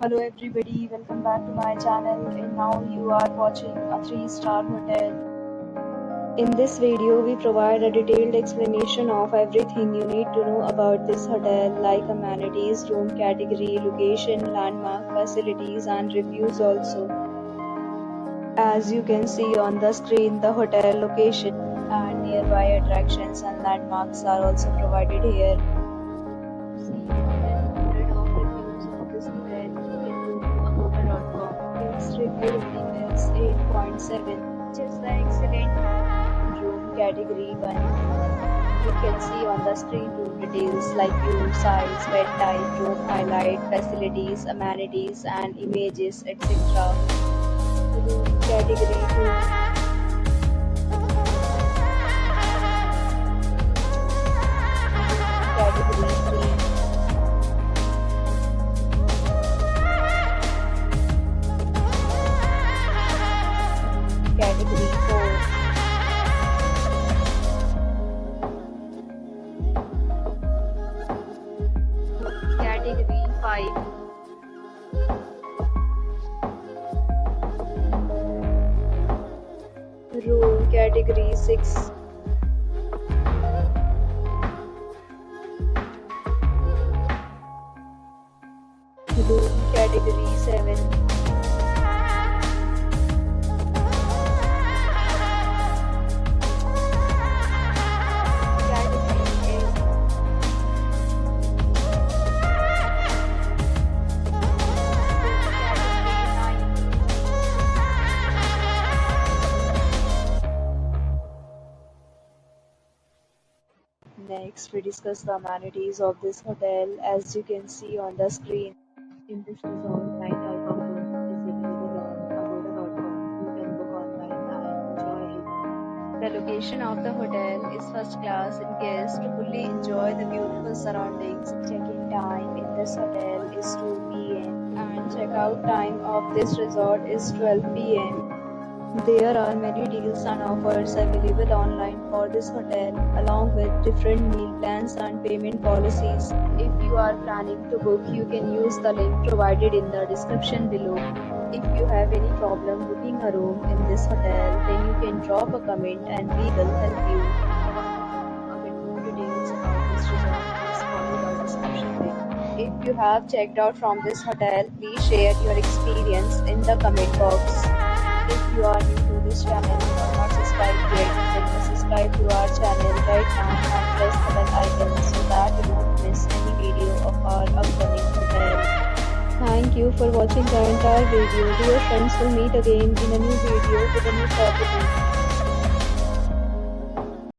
Hello everybody, welcome back to my channel and now you are watching a 3-star hotel. In this video, we provide a detailed explanation of everything you need to know about this hotel like amenities, room category, location, landmark, facilities and reviews also. As you can see on the screen, the hotel location and nearby attractions and landmarks are also provided here. Its review rating is 8.7, which is the excellent. Room category 1. You can see on the screen room details like view, size, bed type, room highlight, facilities, amenities and images, etc. Room category 2. Category 3. Category 4. Category 5. Room category 6. Room category 7. Next, we discuss the amenities of this hotel. As you can see on the screen, in this resort, 9 type of room is available on agoda.com. You can book online and enjoy it. The location of the hotel is first class and guests to fully enjoy the beautiful surroundings. Check-in time in this hotel is 2 p.m. and check-out time of this resort is 12 p.m. There are many deals and offers available online for this hotel, along with different meal plans and payment policies. If you are planning to book, you can use the link provided in the description below. If you have any problem booking a room in this hotel, then you can drop a comment and we will help you. A bit more details about this resort, please follow the description link. If you have checked out from this hotel, please share your experience in the comment box. If you are new to this channel and are not subscribed yet, then subscribe to our channel right now and press the bell icon so that you don't miss any video of our upcoming hotel. Thank you for watching the entire video. Dear friends, we'll meet again in a new video with a new topic.